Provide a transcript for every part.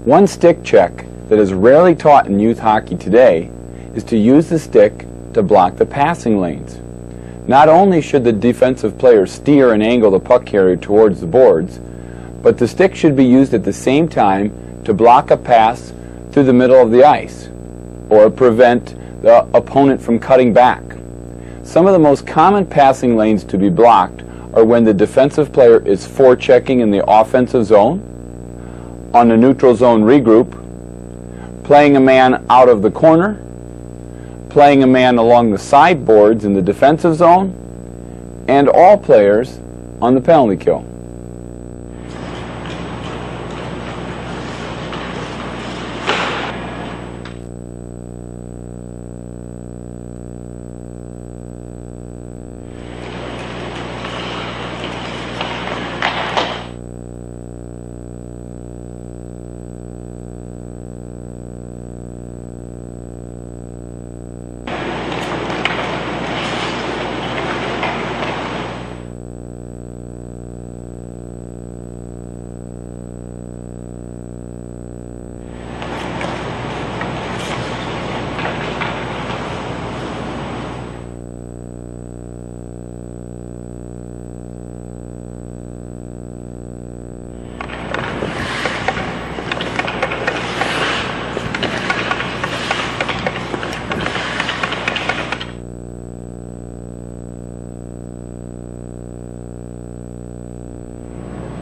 One stick check that is rarely taught in youth hockey today is to use the stick to block the passing lanes. Not only should the defensive player steer and angle the puck carrier towards the boards, but the stick should be used at the same time to block a pass through the middle of the ice or prevent the opponent from cutting back. Some of the most common passing lanes to be blocked are when the defensive player is forechecking in the offensive zone, on the neutral zone regroup, playing a man out of the corner, playing a man along the sideboards in the defensive zone, and all players on the penalty kill.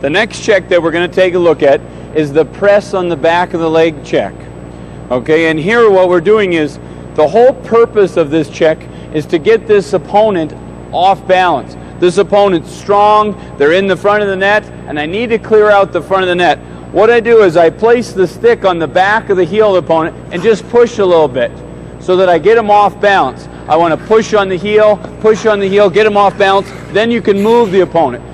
The next check that we're going to take a look at is the press on the back of the leg check. Okay, and here what we're doing is, the whole purpose of this check is to get this opponent off balance. This opponent's strong, they're in the front of the net, and I need to clear out the front of the net. What I do is I place the stick on the back of the heel of the opponent and just push a little bit so that I get him off balance. I want to push on the heel, get him off balance, then you can move the opponent.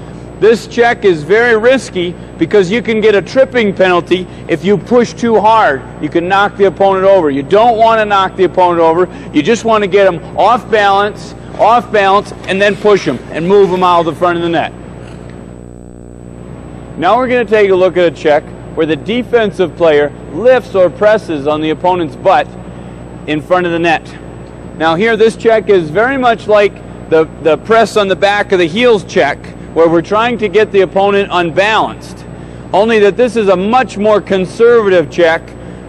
This check is very risky because you can get a tripping penalty if you push too hard. You can knock the opponent over. You don't want to knock the opponent over. You just want to get him off balance, and then push him and move him out of the front of the net. Now we're going to take a look at a check where the defensive player lifts or presses on the opponent's butt in front of the net. Now here, this check is very much like the press on the back of the heels check, where we're trying to get the opponent unbalanced. Only that this is a much more conservative check,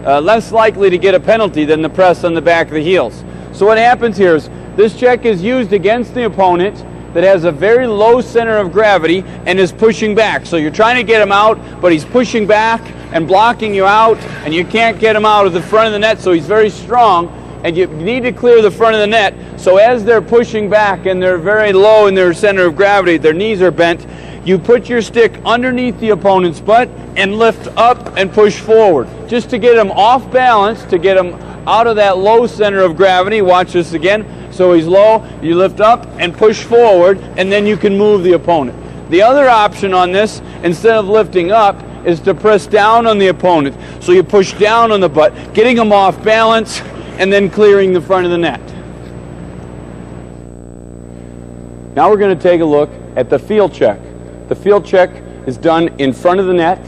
less likely to get a penalty than the press on the back of the heels. So what happens here is, this check is used against the opponent that has a very low center of gravity and is pushing back. So you're trying to get him out, but he's pushing back and blocking you out, and you can't get him out of the front of the net, so he's very strong, and you need to clear the front of the net. So as they're pushing back and they're very low in their center of gravity, their knees are bent, you put your stick underneath the opponent's butt and lift up and push forward, just to get him off balance, to get him out of that low center of gravity. Watch this again. So he's low, you lift up and push forward, and then you can move the opponent. The other option on this, instead of lifting up, is to press down on the opponent. So you push down on the butt, getting him off balance, and then clearing the front of the net. Now we're going to take a look at the field check. The field check is done in front of the net.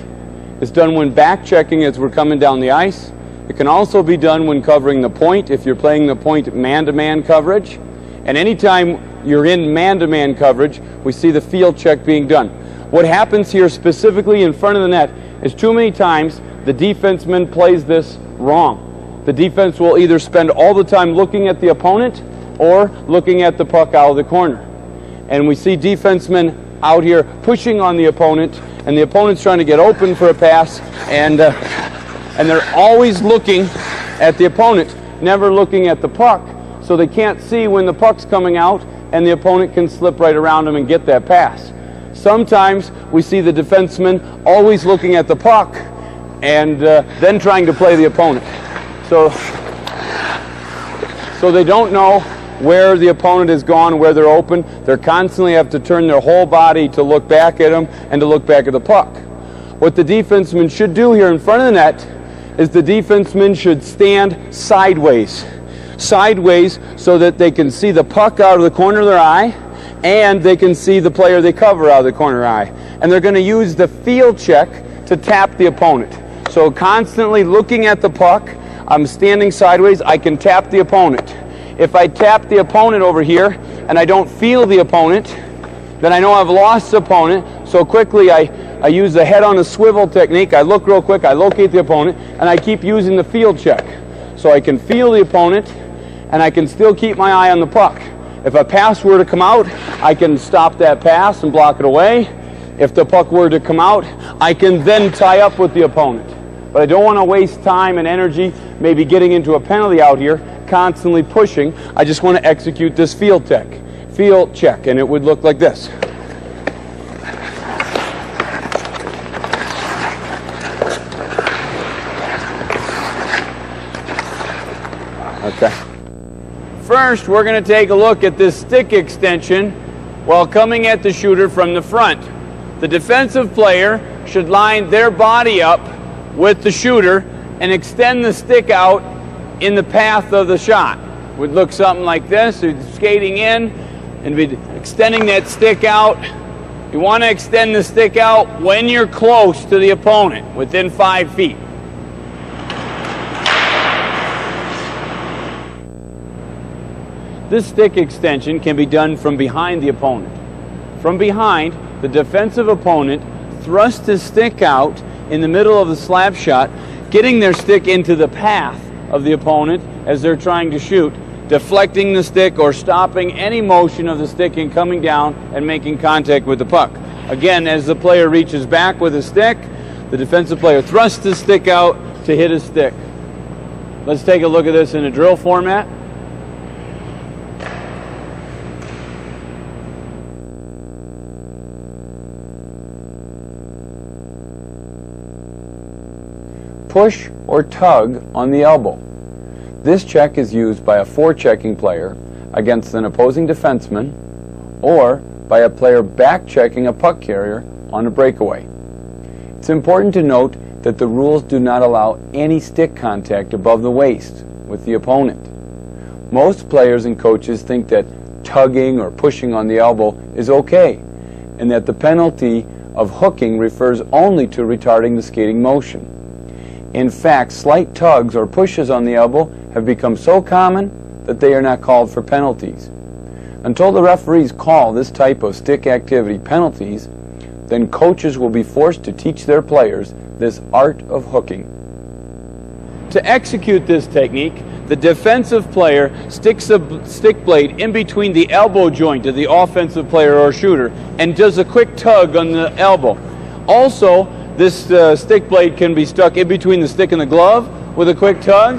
It's done when back checking as we're coming down the ice. It can also be done when covering the point, if you're playing the point man-to-man coverage. And anytime you're in man-to-man coverage, we see the field check being done. What happens here specifically in front of the net is, too many times the defenseman plays this wrong. The defense will either spend all the time looking at the opponent or looking at the puck out of the corner. And we see defensemen out here pushing on the opponent, and the opponent's trying to get open for a pass, and they're always looking at the opponent, never looking at the puck, so they can't see when the puck's coming out, and the opponent can slip right around them and get that pass. Sometimes we see the defenseman always looking at the puck and then trying to play the opponent. So they don't know where the opponent has gone, where they're open. They constantly have to turn their whole body to look back at them and to look back at the puck. What the defenseman should do here in front of the net is the defenseman should stand sideways so that they can see the puck out of the corner of their eye, and they can see the player they cover out of the corner of their eye. And they're going to use the field check to tap the opponent. So constantly looking at the puck, I'm standing sideways, I can tap the opponent. If I tap the opponent over here and I don't feel the opponent, then I know I've lost the opponent. So quickly I use the head on a swivel technique. I look real quick, I locate the opponent, and I keep using the field check. So I can feel the opponent and I can still keep my eye on the puck. If a pass were to come out, I can stop that pass and block it away. If the puck were to come out, I can then tie up with the opponent. But I don't want to waste time and energy maybe getting into a penalty out here, constantly pushing. I just want to execute this field check, and it would look like this. Okay. First, we're going to take a look at this stick extension while coming at the shooter from the front. The defensive player should line their body up with the shooter and extend the stick out in the path of the shot. Would look something like this. You're skating in and be extending that stick out. You want to extend the stick out when you're close to the opponent, within 5 feet. This stick extension can be done from behind the opponent. From behind, the defensive opponent thrusts his stick out in the middle of the slap shot, getting their stick into the path of the opponent as they're trying to shoot, deflecting the stick or stopping any motion of the stick in coming down and making contact with the puck. Again, as the player reaches back with his stick, the defensive player thrusts his stick out to hit his stick. Let's take a look at this in a drill format. Push or tug on the elbow. This check is used by a forechecking player against an opposing defenseman or by a player back-checking a puck carrier on a breakaway. It's important to note that the rules do not allow any stick contact above the waist with the opponent. Most players and coaches think that tugging or pushing on the elbow is okay, and that the penalty of hooking refers only to retarding the skating motion. In fact, slight tugs or pushes on the elbow have become so common that they are not called for penalties. Until the referees call this type of stick activity penalties, then coaches will be forced to teach their players this art of hooking. To execute this technique, the defensive player sticks a stick blade in between the elbow joint of the offensive player or shooter and does a quick tug on the elbow. Also, this stick blade can be stuck in between the stick and the glove with a quick tug.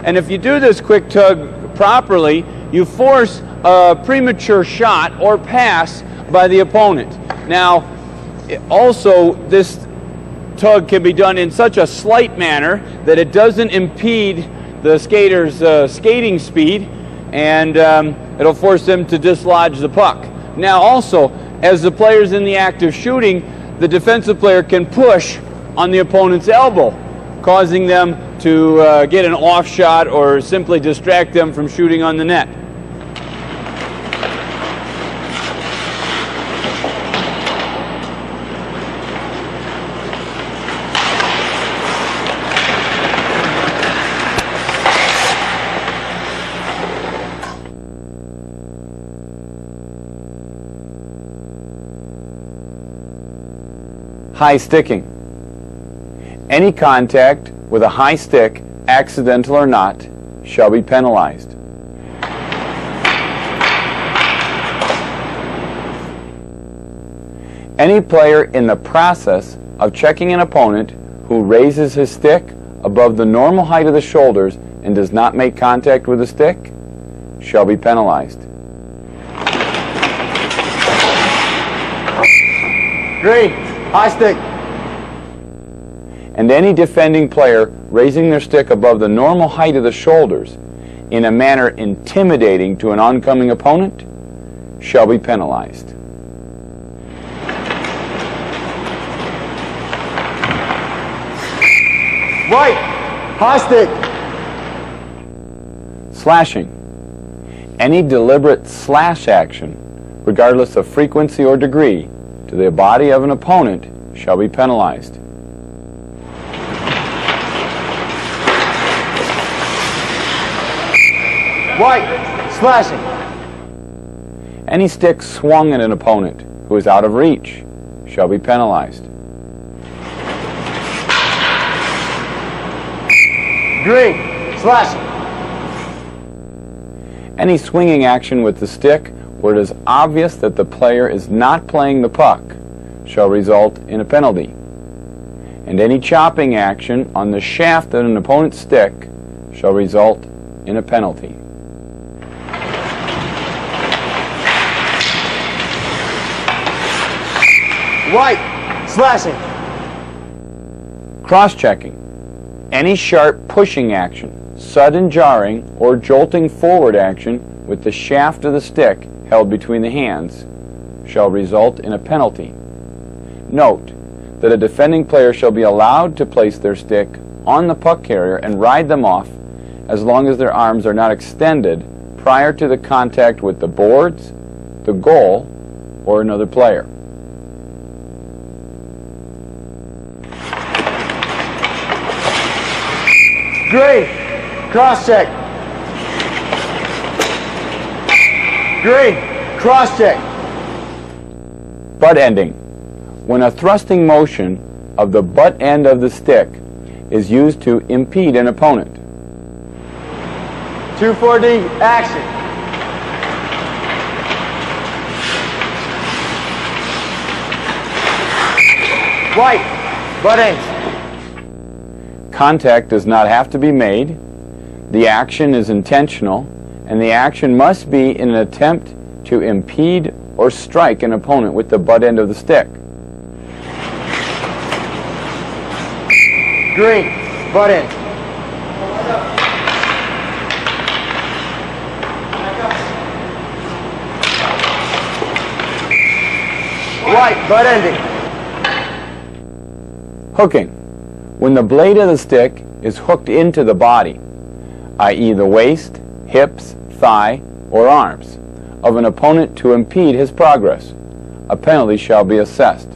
And if you do this quick tug properly, you force a premature shot or pass by the opponent. Now, also, this tug can be done in such a slight manner that it doesn't impede the skater's skating speed, and it'll force them to dislodge the puck. Now, also, as the player's in the act of shooting, the defensive player can push on the opponent's elbow, causing them to get an off shot or simply distract them from shooting on the net. High sticking. Any contact with a high stick, accidental or not, shall be penalized. Any player in the process of checking an opponent who raises his stick above the normal height of the shoulders and does not make contact with the stick shall be penalized. Green. High stick. And any defending player raising their stick above the normal height of the shoulders in a manner intimidating to an oncoming opponent shall be penalized. White. High stick. Slashing. Any deliberate slash action, regardless of frequency or degree, to the body of an opponent shall be penalized. White. Slashing. Any stick swung at an opponent who is out of reach shall be penalized. Green. Slashing. Any swinging action with the stick where it is obvious that the player is not playing the puck shall result in a penalty. And any chopping action on the shaft of an opponent's stick shall result in a penalty. White. Slashing. Cross-checking. Any sharp pushing action, sudden jarring, or jolting forward action with the shaft of the stick held between the hands shall result in a penalty. Note that a defending player shall be allowed to place their stick on the puck carrier and ride them off as long as their arms are not extended prior to the contact with the boards, the goal, or another player. Green. Cross check. Green. Cross check. Butt ending. When a thrusting motion of the butt end of the stick is used to impede an opponent. 284D. Action. White. Butt ends. Contact does not have to be made. The action is intentional, and the action must be in an attempt to impede or strike an opponent with the butt end of the stick. Green. Butt end. White. Butt ending. Hooking. When the blade of the stick is hooked into the body, i.e. the waist, hips, thigh, or arms, of an opponent to impede his progress, a penalty shall be assessed.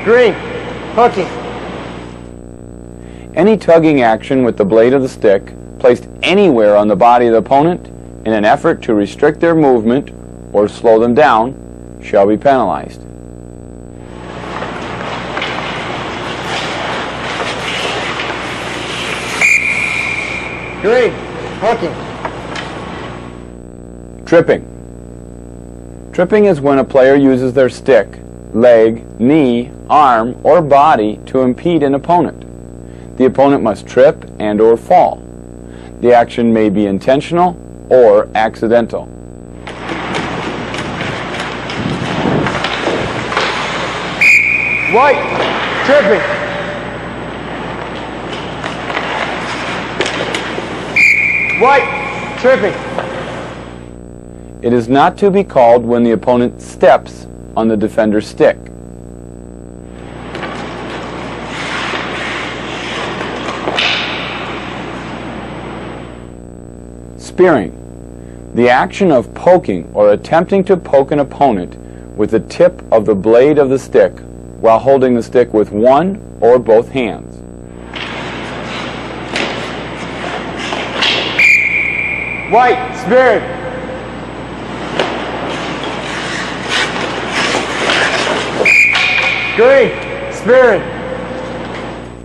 Green. Hooking. Any tugging action with the blade of the stick placed anywhere on the body of the opponent in an effort to restrict their movement or slow them down shall be penalized. Green. Hooking. Tripping. Tripping is when a player uses their stick, leg, knee, arm, or body to impede an opponent. The opponent must trip and/or fall. The action may be intentional or accidental. White. Tripping. White. Tripping. It is not to be called when the opponent steps on the defender's stick. Spearing. The action of poking or attempting to poke an opponent with the tip of the blade of the stick while holding the stick with one or both hands. White. Spearing. Green. Spearing.